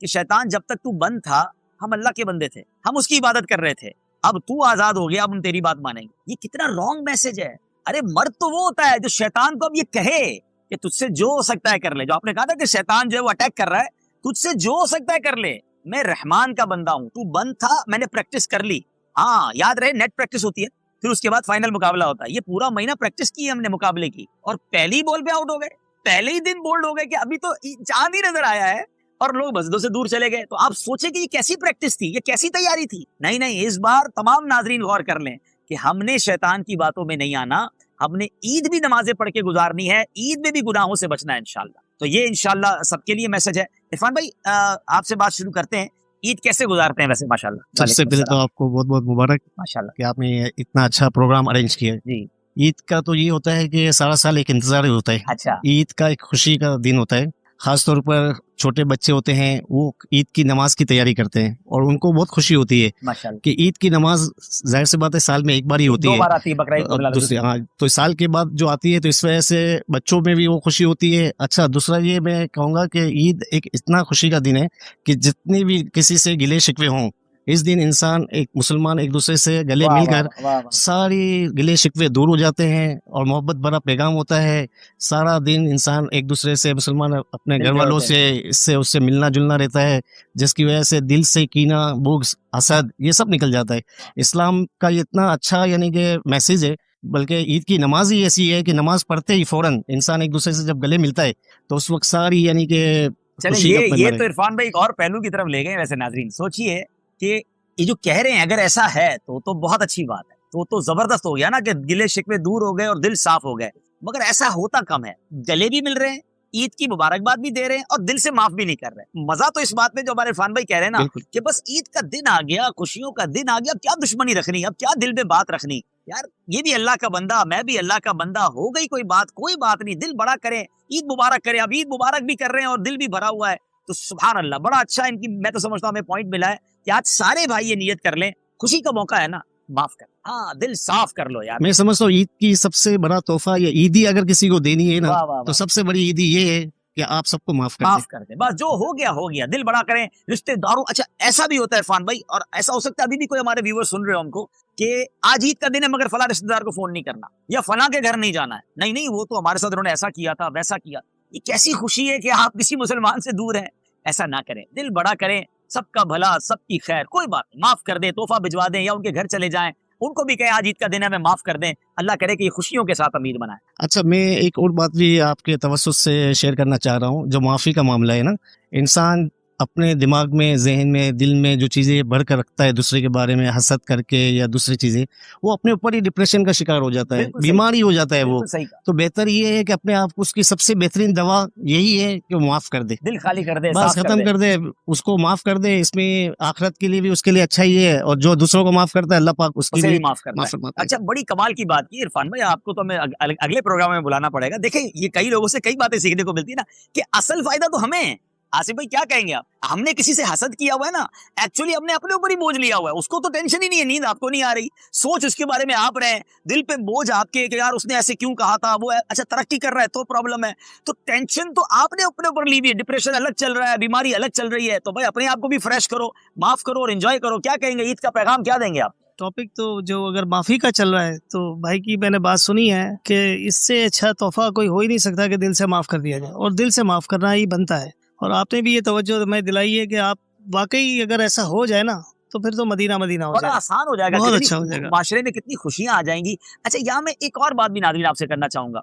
کہ شیطان جب تک تو بند تھا ہم اللہ کے بندے تھے, ہم اس کی عبادت کر رہے تھے, اب تو آزاد ہو گیا, اب ہم تیری بات مانیں گے. یہ کتنا رانگ میسج ہے. ارے مرد تو وہ ہوتا ہے جو شیطان کو اب یہ کہے کہ تجھ سے جو ہو سکتا ہے کر لے. جو آپ نے کہا تھا کہ شیطان جو ہے وہ اٹیک کر رہا ہے, تجھ سے جو ہو سکتا ہے کر لے, میں رحمان کا بندہ ہوں, تو بند تھا, میں نے پریکٹس کر لی. ہاں یاد رہے نیٹ پریکٹس ہوتی ہے, پھر اس کے بعد فائنل مقابلہ ہوتا ہے. یہ پورا مہینہ پریکٹس کی ہے ہم نے مقابلے کی, اور پہلی بال پہ آؤٹ ہو گئے, پہلے ہی دن بولڈ ہو گئے کہ ابھی تو چاند ہی نظر آیا ہے اور لوگ مسجدوں سے دور چلے گئے. تو آپ سوچیں کہ یہ کیسی پریکٹس تھی, یہ کیسی تیاری تھی. نہیں, اس بار تمام ناظرین غور کر لیں کہ ہم نے شیطان کی باتوں میں نہیں آنا, ہم نے عید بھی نمازیں پڑھ کے گزارنی ہے, عید میں بھی گناہوں سے بچنا ہے انشاءاللہ. تو یہ انشاءاللہ سب کے لیے میسج ہے. عرفان بھائی آپ سے بات شروع کرتے ہیں, عید کیسے گزارتے ہیں ویسے ماشاءاللہ؟ سب سے پہلے تو آپ کو بہت بہت مبارک ماشاءاللہ کہ آپ نے اتنا اچھا پروگرام ارینج کیا. جی. عید کا تو یہ ہوتا ہے کہ سارا سال ایک انتظار ہوتا ہے. اچھا, عید کا ایک خوشی کا دن ہوتا ہے, خاص طور پر چھوٹے بچے ہوتے ہیں وہ عید کی نماز کی تیاری کرتے ہیں اور ان کو بہت خوشی ہوتی ہے ماشاءاللہ کہ عید کی نماز ظاہر سی بات ہے سال میں ایک بار ہی ہوتی دو ہے. بار آتی ہے بقرعید دوسری ہاں تو سال کے بعد جو آتی ہے, تو اس وجہ سے بچوں میں بھی وہ خوشی ہوتی ہے. اچھا دوسرا یہ میں کہوں گا کہ عید ایک اتنا خوشی کا دن ہے کہ جتنے بھی کسی سے گلے شکوے ہوں, اس دن انسان ایک مسلمان ایک دوسرے سے گلے مل کر ساری گلے شکوے دور ہو جاتے ہیں اور محبت بھرا پیغام ہوتا ہے. سارا دن انسان ایک دوسرے سے مسلمان اپنے گھر والوں سے اس سے ملنا جلنا رہتا ہے, جس کی وجہ سے دل سے کینہ بغض حسد یہ سب نکل جاتا ہے. اسلام کا یہ اتنا اچھا یعنی کہ میسج ہے. بلکہ عید کی نماز ہی ایسی ہے کہ نماز پڑھتے ہی فوراً انسان ایک دوسرے سے جب گلے ملتا ہے تو اس وقت ساری یعنی کہ یہ تو عرفان بھائی ایک اور پہلو کی طرف لے گئے. ویسے ناظرین سوچئے کہ یہ جو کہہ رہے ہیں اگر ایسا ہے تو بہت اچھی بات ہے, تو زبردست ہو گیا نا کہ گلے شکوے دور ہو گئے اور دل صاف ہو گئے. مگر ایسا ہوتا کم ہے, گلے بھی مل رہے ہیں, عید کی مبارکباد بھی دے رہے ہیں اور دل سے معاف بھی نہیں کر رہے. مزہ تو اس بات میں جو ہمارے عرفان بھائی کہہ رہے ہیں نا کہ بس عید کا دن آ گیا, خوشیوں کا دن آ گیا, اب کیا دشمنی رکھنی, اب کیا دل میں بات رکھنی. یار یہ بھی اللہ کا بندہ, میں بھی اللہ کا بندہ, ہو گئی کوئی بات نہیں, دل بڑا کریں, عید مبارک کریں. اب عید مبارک بھی کر رہے ہیں اور دل بھی بھرا ہوا ہے, تو سبحان اللہ بڑا اچھا ان کی میں تو سمجھتا ہوں ہمیں پوائنٹ ملا ہے کہ آج سارے بھائی یہ نیت کر لیں, خوشی کا موقع ہے نا, معاف کر, ہاں دل صاف کر لو یار. میں سمجھتا ہوں عید کی سب سے بڑا تحفہ یا عیدی اگر کسی کو دینی ہے نا تو سب سے بڑی عیدی یہ ہے کہ آپ سب کو معاف کر دیں. بس جو ہو گیا, دل بڑا کریں, رشتے داروں. اچھا ایسا بھی ہوتا ہے عرفان بھائی, اور ایسا ہو سکتا ہے ابھی بھی کوئی ہمارے ویور سن رہے ہو ہم کو کہ آج عید کا دن ہے مگر فلاں رشتے دار کو فون نہیں کرنا یا فلاں کے گھر نہیں جانا ہے. نہیں وہ تو ہمارے ساتھ انہوں نے ایسا کیا تھا ویسا کیا. یہ کیسی خوشی ہے کہ آپ کسی مسلمان سے دور ہیں. ایسا نہ کریں, دل بڑا کریں, سب کا بھلا سب کی خیر, کوئی بات نہیں, معاف کر دیں, تحفہ بھجوا دیں یا ان کے گھر چلے جائیں, ان کو بھی کہیں آج عید کا دن ہے میں معاف کر دیں. اللہ کرے کہ یہ خوشیوں کے ساتھ امید بنائے. اچھا میں ایک اور بات بھی آپ کے توسط سے شیئر کرنا چاہ رہا ہوں. جو معافی کا معاملہ ہے نا, انسان اپنے دماغ میں ذہن میں دل میں جو چیزیں بھر کر رکھتا ہے دوسرے کے بارے میں حسد کر کے یا دوسری چیزیں, وہ اپنے اوپر ہی ڈپریشن کا شکار ہو جاتا ہے, بیماری ہو جاتا ہے وہ. تو بہتر یہ ہے کہ اپنے آپ کو اس کی سب سے بہترین دوا یہی ہے کہ معاف کر دے, دل خالی کر دے, بس ختم کر دے, اس کو معاف کر دے. اس میں آخرت کے لیے بھی اس کے لیے اچھا ہی ہے, اور جو دوسروں کو معاف کرتا ہے اللہ پاک اس کے لیے معاف کرتا ہے. اچھا بڑی کمال کی بات کی عرفان بھائی, آپ کو تو ہمیں اگلے پروگرام میں بلانا پڑے گا. دیکھیں یہ کئی لوگوں سے کئی باتیں سیکھنے کو ملتی ہے نا کہ اصل فائدہ تو ہمیں. آصف بھائی کیا کہیں گے آپ, ہم نے کسی سے حسد کیا ہوا ہے نا, ایکچولی ہم نے اپنے اوپر ہی بوجھ لیا ہوا ہے, اس کو تو ٹینشن ہی نہیں ہے, نیند آپ کو نہیں آ رہی, سوچ اس کے بارے میں آپ رہے, دل پہ بوجھ آپ کے کہ یار اس نے ایسے کیوں کہا تھا, وہ اچھا ترقی کر رہا ہے تو پرابلم ہے, تو ٹینشن تو آپ نے اپنے اوپر لی ہوئی ہے, ڈپریشن الگ چل رہا ہے, بیماری الگ چل رہی ہے. تو بھائی اپنے آپ کو بھی فریش کرو, معاف کرو اور انجوائے کرو. کیا کہیں گے, عید کا پیغام کیا دیں گے آپ؟ ٹاپک تو جو اگر معافی کا چل رہا ہے تو بھائی کی میں نے بات سنی ہے کہ اس سے اچھا تحفہ کوئی ہو ہی نہیں سکتا کہ دل سے معاف کر دیا جائے, اور دل سے معاف کرنا ہی بنتا ہے. اور آپ نے بھی یہ توجہ میں دلائی ہے کہ آپ واقعی اگر ایسا ہو جائے نا تو پھر تو مدینہ ہو جائے, بڑا آسان ہو جائے گا, بہت اچھا ہو جائے گا, معاشرے میں کتنی خوشیاں آ جائیں گی. اچھا یہاں میں ایک اور بات بھی ناظرین آپ سے کرنا چاہوں گا.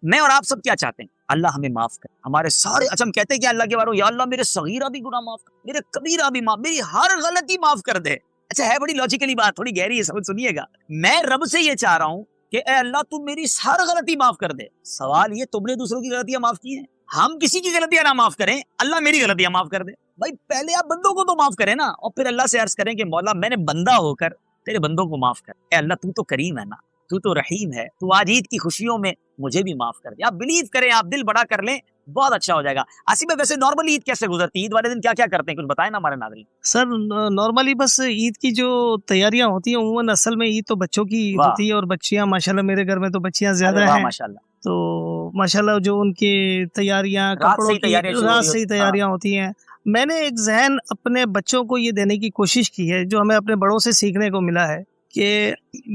میں اور آپ سب کیا چاہتے ہیں, اللہ ہمیں معاف کرے ہمارے سارے. اچھا ہم کہتے ہیں کہ اللہ کے بارے یا اللہ میرے صغیرہ بھی گناہ معاف کر, میرے کبیرہ بھی معاف, میری ہر غلطی معاف کر دے. اچھا ہے بڑی لاجیکلی بات, تھوڑی گہری ہے, سمجھ سنیے گا. میں رب سے یہ چاہ رہا ہوں کہ اے اللہ تم میری ہر غلطی معاف کر دے. سوال یہ تم نے دوسروں کی غلطیاں معاف کی ہیں, ہم کسی کی غلطیاں نہ معاف کریں, اللہ میری غلطیاں معاف کر دے. بھائی پہلے آپ بندوں کو تو معاف کریں نا, اور پھر اللہ سے عرض کریں کہ مولا میں نے بندہ ہو کر تیرے بندوں کو معاف کر. اے اللہ تو کریم ہے نا, تو رحیم ہے, تو آج عید کی خوشیوں میں مجھے بھی معاف کر دے. آپ بلیو کریں, آپ دل بڑا کر لیں, بہت اچھا ہو جائے گا. آصف بھائی ویسے نارملی عید کیسے گزرتی ہے, عید والے دن کیا کیا کرتے ہیں, کچھ بتائیں نا ہمارے ناظرین. سر نارملی بس عید کی جو تیاریاں ہوتی ہیں عموماً اصل میں عید تو بچوں کی ہوتی ہے, اور بچیاں ماشاءاللہ میرے گھر میں تو بچیاں زیادہ ہیں ماشاءاللہ, تو ماشاءاللہ جو ان کی تیاریاں, کپڑوں کی رات سے ہی تیاریاں ہوتی ہیں. میں نے ایک ذہن اپنے بچوں کو یہ دینے کی کوشش کی ہے جو ہمیں اپنے بڑوں سے سیکھنے کو ملا ہے کہ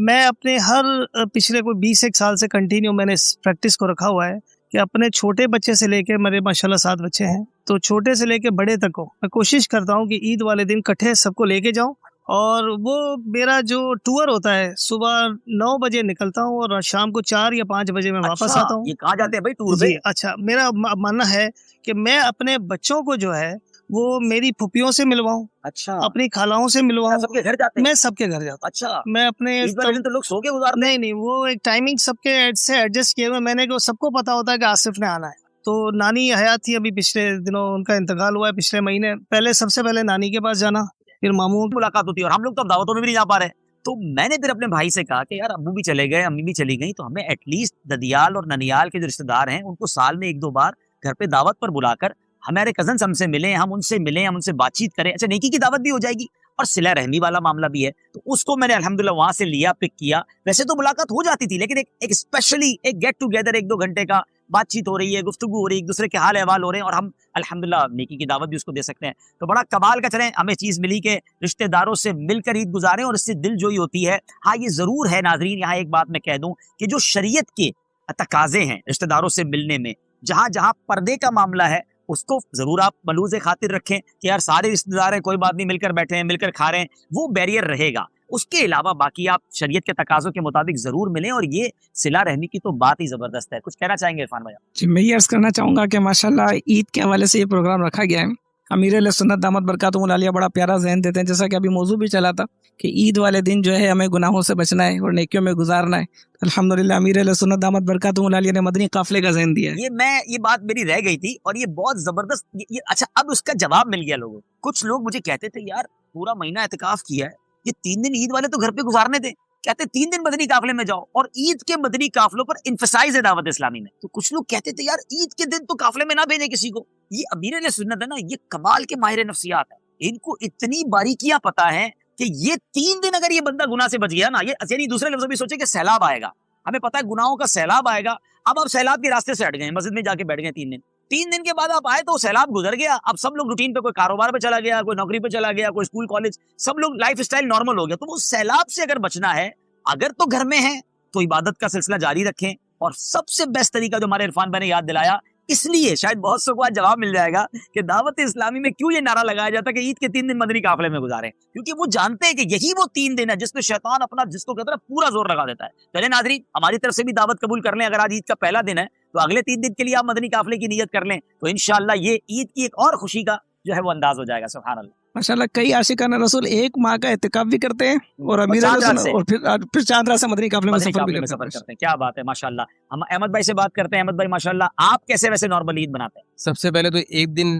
میں اپنے ہر پچھلے کوئی 21 سال سے کنٹینیو میں نے اس پریکٹس کو رکھا ہوا ہے کہ اپنے چھوٹے بچے سے لے کے میرے ماشاءاللہ 7 بچے ہیں، تو چھوٹے سے لے کے بڑے تک کو میں کوشش کرتا ہوں کہ عید والے دن کٹھے سب کو لے کے جاؤں، اور وہ میرا جو ٹور ہوتا ہے صبح 9 بجے نکلتا ہوں اور شام کو 4 یا 5 بجے میں واپس آتا ہوں۔ یہ کہاں جاتے ہیں بھائی ٹور پہ؟ جی اچھا، میرا ماننا ہے کہ میں اپنے بچوں کو جو ہے وہ میری پھوپھیوں سے ملواؤں، اچھا، اپنی خالاؤں سے ملواؤں، سب کے گھر جاتے ہیں؟ میں سب کے گھر جاتا ہوں۔ اچھا، میں اپنے عید والے دن تو لوگ سو کے گزارتے ہیں۔ نہیں وہ ایک ٹائمنگ سب کے سے ایڈجسٹ کیے ہوئے، میں نے سب کو پتا ہوتا ہے کہ آصف نے آنا ہے، تو نانی حیات تھی ابھی پچھلے دنوں ان کا انتقال ہوا ہے پچھلے مہینے، پہلے سب سے پہلے نانی کے پاس جانا، پھر ماموں کی ملاقات ہوتی ہے، اور ہم لوگ تو اب دعوتوں میں بھی نہیں جا پا رہے، تو میں نے پھر اپنے بھائی سے کہا کہ یار ابو بھی چلے گئے، امی بھی چلی گئی، تو ہمیں ایٹ لیسٹ ددیال اور ننیال کے جو رشتے دار ہیں ان کو سال میں 1-2 بار گھر پہ دعوت پر بلا کر ہمارے کزنس ہم سے ملیں، ہم ان سے ملیں، ہم ان سے بات چیت کریں، اچھا نیکی کی دعوت بھی ہو جائے گی اور صلہ رحمی والا معاملہ بھی ہے، تو اس کو میں نے الحمدللہ وہاں سے لیا، پک کیا۔ ویسے تو ملاقات ہو جاتی تھی لیکن ایک اسپیشلی ایک گیٹ ٹوگیدر 1-2 گھنٹے کا بات چیت ہو رہی ہے، گفتگو ہو رہی ہے، ایک دوسرے کے حال احوال ہو رہے ہیں، اور ہم الحمدللہ نیکی کی دعوت بھی اس کو دے سکتے ہیں، تو بڑا کمال کا چلیں ہمیں چیز ملی کہ رشتہ داروں سے مل کر عید گزاریں اور اس سے دل جوئی ہوتی ہے۔ ہاں یہ ضرور ہے ناظرین، یہاں ایک بات میں کہہ دوں کہ جو شریعت کے تقاضے ہیں رشتہ داروں سے ملنے میں، جہاں جہاں پردے کا معاملہ ہے اس کو ضرور آپ ملوز خاطر رکھیں کہ یار سارے رشتہ دار ہیں، کوئی بات نہیں، مل کر بیٹھے ہیں، مل کر کھا رہے ہیں، وہ بیریئر رہے گا۔ اس کے علاوہ باقی آپ شریعت کے تقاضوں کے مطابق ضرور ملیں، اور یہ صلہ رحمی کی تو بات ہی زبردست ہے۔ کچھ کہنا چاہیں گے عرفان بھائی؟ جی میں یہ عرض کرنا چاہوں گا کہ ماشاءاللہ عید کے حوالے سے یہ پروگرام رکھا گیا ہے، امیر علیہ سنت دامت برکاتہم العالیہ بڑا پیارا ذہن دیتے ہیں، جیسا کہ ابھی موضوع بھی چلا تھا کہ عید والے دن جو ہے ہمیں گناہوں سے بچنا ہے اور نیکیوں میں گزارنا ہے۔ الحمدللہ امیر علیہ سنت دامت برکاتہم العالیہ نے مدنی قافلے کا ذہن دیا ہے۔ یہ بات میری رہ گئی تھی اور یہ بہت زبردست، اچھا اب اس کا جواب مل گیا لوگوں کو۔ کچھ لوگ مجھے کہتے تھے یار پورا مہینہ اعتکاف کیا ہے، یہ 3 دن عید والے تو گھر پہ گزارنے تھے، کہتے 3 دن مدنی قافلے میں جاؤ، اور عید کے مدنی قافلوں پر انفسائز ہے دعوت اسلامی میں، تو کچھ لوگ کہتے تھے یار عید کے دن تو قافلے میں نہ بھیجیں کسی کو۔ یہ امیر علیہ سنت ہے نا، یہ کمال کے ماہر نفسیات ہیں، ان کو اتنی باریکیاں پتہ ہیں کہ یہ 3 دن اگر یہ بندہ گناہ سے بچ گیا نا، یہ یعنی دوسرے لفظوں بھی سوچے کہ سیلاب آئے گا، ہمیں پتہ ہے گناہوں کا سیلاب آئے گا، اب آپ سیلاب کے راستے سے ہٹ گئے، مسجد میں جا کے بیٹھ گئے 3 دن کے بعد آپ آئے تو سیلاب گزر گیا، اب سب لوگ روٹین پہ، کوئی کاروبار پہ چلا گیا، کوئی نوکری پہ چلا گیا، کوئی اسکول کالج، سب لوگ لائف اسٹائل نارمل ہو گیا، تو وہ سیلاب سے اگر بچنا ہے، اگر تو گھر میں ہیں تو عبادت کا سلسلہ جاری رکھیں، اور سب سے بیسٹ طریقہ جو ہمارے عرفان بھائی نے یاد دلایا، اس لیے شاید بہت سو کو آج جواب مل جائے گا کہ دعوت اسلامی میں کیوں یہ نعرہ لگایا جاتا ہے کہ عید کے 3 دن مدنی قافلے میں گزاریں، کیونکہ وہ جانتے ہیں کہ یہی وہ 3 دن ہے جس میں شیطان اپنا جس کو کہتا ہے پورا زور لگا دیتا ہے۔ چلے ناظرین ہماری طرف سے بھی دعوت قبول کر لیں، اگر آج عید کا پہلا دن ہے تو اگلے 3 دن کے لیے آپ مدنی قافلے کی نیت کر لیں، تو انشاءاللہ یہ عید کی ایک اور خوشی کا جو ہے وہ انداز ہو جائے گا۔ سبحان اللہ، ماشاءاللہ کئی عاشقان رسول 1 ماہ کا اعتکاف بھی کرتے ہیں اور امیر علیہ سنت اور پھر چاند رات سے مدنی قافلے میں سفر بھی کرتے ہیں۔ کیا بات ہے، ماشاءاللہ۔ ہم احمد بھائی سے بات کرتے ہیں۔ احمد بھائی ماشاءاللہ آپ کیسے ویسے نارمل عید بناتے ہیں؟ سب سے پہلے تو ایک دن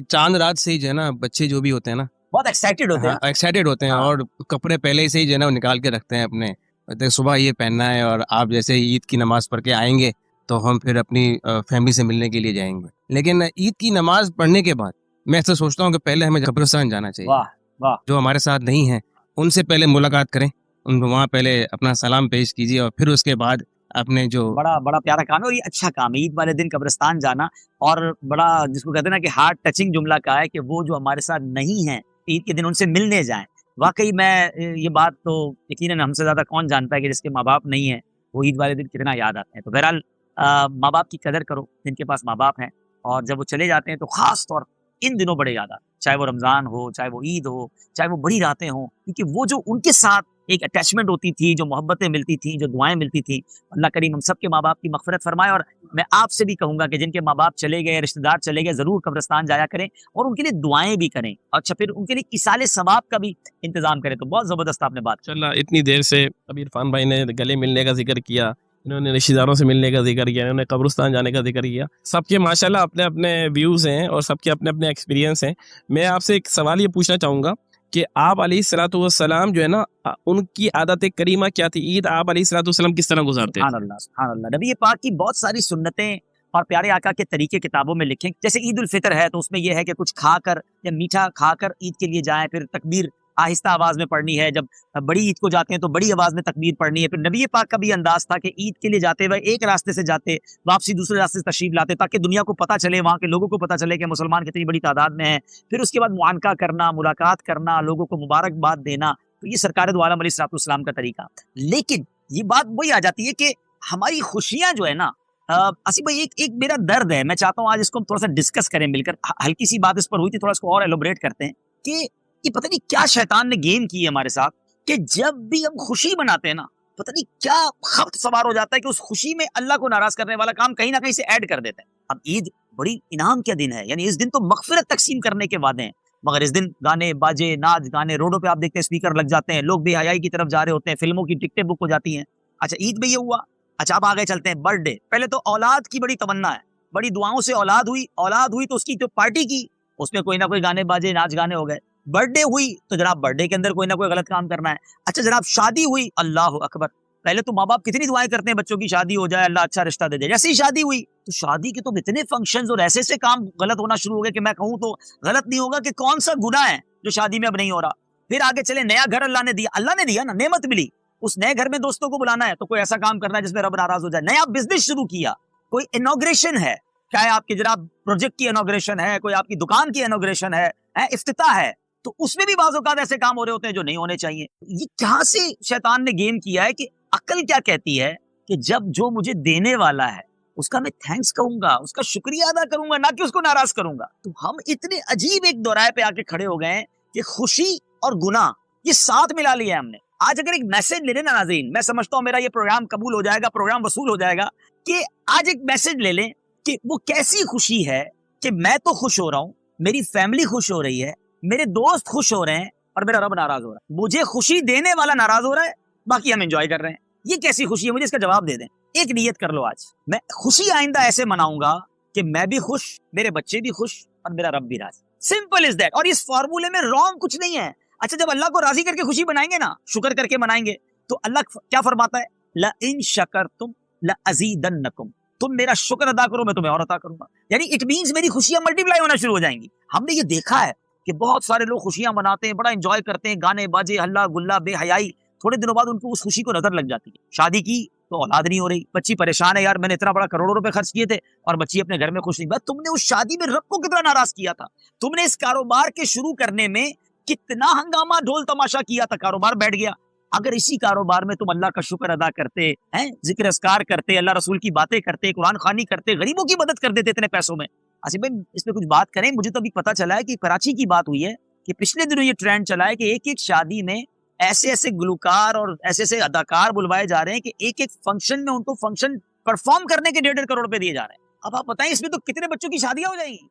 چاند رات سے ہی جو ہے نا بچے جو بھی ہوتے ہیں نا بہت ایکسائٹیڈ ہوتے ہیں، ایکسائٹیڈ ہوتے ہیں، اور کپڑے پہلے سے ہی جو ہے نا وہ نکال کے رکھتے ہیں اپنے، صبح یہ پہننا ہے، اور آپ جیسے عید کی نماز پڑھ کے آئیں گے تو ہم پھر اپنی فیملی سے ملنے کے لیے جائیں گے، لیکن عید کی نماز پڑھنے کے بعد میں ایسا سوچتا ہوں کہ پہلے ہمیں قبرستان جانا چاہیے۔ واہ واہ، جو ہمارے ساتھ نہیں ہیں ان سے پہلے ملاقات کریں، ان کو وہاں پہلے اپنا سلام پیش کیجیے، اور پھر اس کے بعد اپنے جو بڑا پیارا کام ہے، اور یہ اچھا کام ہے عید والے دن قبرستان جانا، اور بڑا جس کو کہتے ہیں نا کہ ہارٹ ٹچنگ جملہ کا ہے کہ وہ جو ہمارے ساتھ نہیں ہیں عید کے دن ان سے ملنے جائیں۔ واقعی میں یہ بات تو یقیناً ہم سے زیادہ کون جانتا ہے کہ جس کے ماں باپ نہیں ہیں وہ عید والے دن کتنا یاد آتے ہیں۔ تو بہرحال ماں باپ کی قدر کرو جن کے پاس ماں باپ ہیں، اور جب وہ چلے جاتے ہیں تو خاص طور ان دنوں بڑے یاد آتے ہیں، چاہے وہ رمضان ہو، چاہے وہ عید ہو، چاہے وہ بڑی راتیں ہوں، کیونکہ وہ جو ان کے ساتھ ایک اٹیچمنٹ ہوتی تھی، جو محبتیں ملتی تھیں، جو دعائیں ملتی تھیں، اللہ کریم ہم سب کے ماں باپ کی مغفرت فرمائے۔ اور میں آپ سے بھی کہوں گا کہ جن کے ماں باپ چلے گئے، رشتہ دار چلے گئے، ضرور قبرستان جایا کریں اور ان کے لیے دعائیں بھی کریں، اچھا پھر ان کے لیے ایصال ثواب کا بھی انتظام کریں۔ تو بہت زبردست آپ نے بات چلا اتنی دیر سے ابھی عرفان بھائی نے گلے ملنے کا ذکر کیا، انہوں نے رشتہ داروں سے ملنے کا ذکر کیا، انہوں نے قبرستان جانے کا ذکر کیا، سب کے ماشاءاللہ اپنے اپنے ویوز ہیں اور سب کے اپنے اپنے ایکسپیرینس ہیں۔ میں آپ سے ایک سوال یہ پوچھنا چاہوں گا کہ آپ علیہ الصلوۃ والسلام جو ہے نا ان کی عادت کریمہ کیا تھی، عید آپ علیہ الصلوۃ والسلام کس طرح گزارتے ہیں؟ سبحان اللہ سبحان اللہ۔ نبی پاک کی بہت ساری سنتیں اور پیارے آقا کے طریقے کتابوں میں لکھیں، جیسے عید الفطر ہے تو اس میں یہ ہے کہ کچھ کھا کر یا میٹھا کھا کر عید کے لیے جائیں، پھر تکبیر آہستہ آواز میں پڑھنی ہے، جب بڑی عید کو جاتے ہیں تو بڑی آواز میں تکبیر پڑھنی ہے. پھر نبی پاک کا بھی انداز تھا کہ عید کے لیے جاتے ہوئے ایک راستے سے جاتے، واپسی دوسرے راستے سے تشریف لاتے، تاکہ دنیا کو پتہ چلے، وہاں کے لوگوں کو پتہ چلے کہ مسلمان کتنی بڑی تعداد میں ہیں. پھر اس کے بعد معانقہ کرنا، ملاقات کرنا، لوگوں کو مبارکباد دینا. تو یہ سرکار دو عالم علیہ الصلوۃ والسلام کا طریقہ. لیکن یہ بات وہی آ جاتی ہے کہ ہماری خوشیاں جو ہے نا، آصف بھائی ایک میرا درد ہے، میں چاہتا ہوں آج اس کو ہم تھوڑا سا ڈسکس کریں مل کر. ہلکی سی بات اس پر ہوئی تھی، تھوڑا اس کو اور ایلوبریٹ کرتے ہیں کہ یہ پتہ نہیں کیا شیطان نے گیم کی ہے ہمارے ساتھ کہ جب بھی ہم خوشی مناتے ہیں نا، پتہ نہیں کیا خبط سوار ہو جاتا ہے کہ اس خوشی میں اللہ کو ناراض کرنے والا کام کہیں نہ کہیں سے ایڈ کر دیتے ہیں. اب عید بڑی انعام کا دن ہے، یعنی اس دن تو مغفرت تقسیم کرنے کے وعدے ہیں، مگر اس دن گانے باجے ناچ گانے، روڈوں پہ آپ دیکھتے ہیں اسپیکر لگ جاتے ہیں، لوگ بے حیائی کی طرف جا رہے ہوتے ہیں، فلموں کی ٹکٹیں بک ہو جاتی ہیں. اچھا عید میں یہ ہوا. اچھا اب آگے چلتے ہیں برتھ ڈے. پہلے تو اولاد کی بڑی تمنا ہے، بڑی دعاؤں سے اولاد ہوئی تو اس کی جو پارٹی کی، اس میں کوئی نہ کوئی گانے باجے ناچ گانے ہو گئے. برتھ ڈے ہوئی تو جناب برتھ ڈے کے اندر کوئی نہ کوئی غلط کام کرنا ہے. اچھا جناب شادی ہوئی، اللہ اکبر، پہلے تو ماں باپ کتنی دعائیں کرتے ہیں بچوں کی شادی ہو جائے، اللہ اچھا رشتہ دے دے. جیسے ہی شادی ہوئی تو شادی کے تو اتنے فنکشنز اور ایسے ایسے کام غلط ہونا شروع ہو گئے کہ میں کہوں تو غلط نہیں ہوگا کہ کون سا گناہ ہے جو شادی میں اب نہیں ہو رہا. پھر آگے چلے، نیا گھر اللہ نے دیا نا، نعمت ملی، اس نئے گھر میں دوستوں کو بلانا ہے تو کوئی ایسا کام کرنا ہے جس میں رب ناراض ہو جائے. نیا بزنس شروع کیا، کوئی انوگریشن ہے، چاہے آپ کے جناب پروجیکٹ کی انوگریشن ہے، کوئی آپ کی دکان کی انوگریشن ہے، افتتاح ہے، تو اس میں بھی بعض اوقات ایسے کام ہو رہے ہوتے ہیں جو نہیں ہونے چاہیے. یہ کہاں سے شیطان نے گیم کیا ہے کہ عقل کیا کہتی ہے کہ جب جو مجھے دینے والا ہے اس کا میں تھینکس کہوں گا، اس کا شکریہ ادا کروں گا، نہ کہ اس کو ناراض کروں گا. تو ہم اتنے عجیب ایک دورائے پہ آ کے کھڑے ہو گئے ہیں کہ خوشی اور گناہ یہ ساتھ ملا لیا ہے ہم نے. آج اگر ایک میسج لے لیں نا ناظرین، میں سمجھتا ہوں میرا یہ پروگرام قبول ہو جائے گا، پروگرام وصول ہو جائے گا، کہ آج ایک میسج لے لیں کہ وہ کیسی خوشی ہے کہ میں تو خوش ہو رہا ہوں، میری فیملی خوش ہو رہی ہے، میرے دوست خوش ہو رہے ہیں، اور میرا رب ناراض ہو رہا ہے. مجھے خوشی دینے والا ناراض ہو رہا ہے، باقی ہم انجوائے کر رہے ہیں. یہ کیسی خوشی ہے؟ مجھے اس کا جواب دے دیں. ایک نیت کر لو، آج میں خوشی آئندہ ایسے مناؤں گا کہ میں بھی خوش، میرے بچے بھی خوش، اور میرا رب بھی راضی. Simple is that. اور اس فارمولے میں رانگ کچھ نہیں ہے. اچھا جب اللہ کو راضی کر کے خوشی بنائیں گے نا، شکر کر کے منائیں گے، تو اللہ کیا فرماتا ہے؟ لَإِن شَكَرْتُمْ لَأَزِيدَنَّكُمْ. تم میرا شکر ادا کرو میں تمہیں اور عطا کروں گا. یعنی اٹ مینز میری خوشیاں ملٹیپلائی ہونا شروع ہو جائیں گی. ہم نے یہ دیکھا ہے کہ بہت سارے لوگ خوشیاں مناتے ہیں، بڑا انجوائے کرتے ہیں، گانے باجے ہلا گلا بے حیائی، تھوڑے دنوں بعد ان کو اس خوشی کو نظر لگ جاتی ہے. شادی کی تو اولاد نہیں ہو رہی، بچی پریشان ہے، یار میں نے اتنا بڑا کروڑوں روپے خرچ کیے تھے اور بچی اپنے گھر میں خوش نہیں. بس تم نے اس شادی میں رب کو کتنا ناراض کیا تھا، تم نے اس کاروبار کے شروع کرنے میں کتنا ہنگامہ ڈھول تماشا کیا تھا، کاروبار بیٹھ گیا. اگر اسی کاروبار میں تم اللہ کا شکر ادا کرتے ہیں، ذکر اذکار کرتے، اللہ رسول کی باتیں کرتے، قرآن خوانی کرتے، غریبوں کی مدد کر دیتے اتنے پیسوں میں. آصف بھائی اس میں کچھ بات کریں. مجھے تو ابھی پتا چلا ہے کہ کراچی کی بات ہوئی ہے کہ پچھلے دنوں یہ ٹرینڈ چلا ہے کہ ایک ایک شادی میں ایسے ایسے گلوکار اور ایسے ایسے اداکار بلوائے جا رہے ہیں کہ ایک ایک فنکشن میں ان کو فنکشن پرفارم کرنے کے 1.5 کروڑ روپے دیے جا رہے ہیں. اب آپ بتائیں اس میں تو کتنے بچوں کی شادیاں ہو جائیں گی.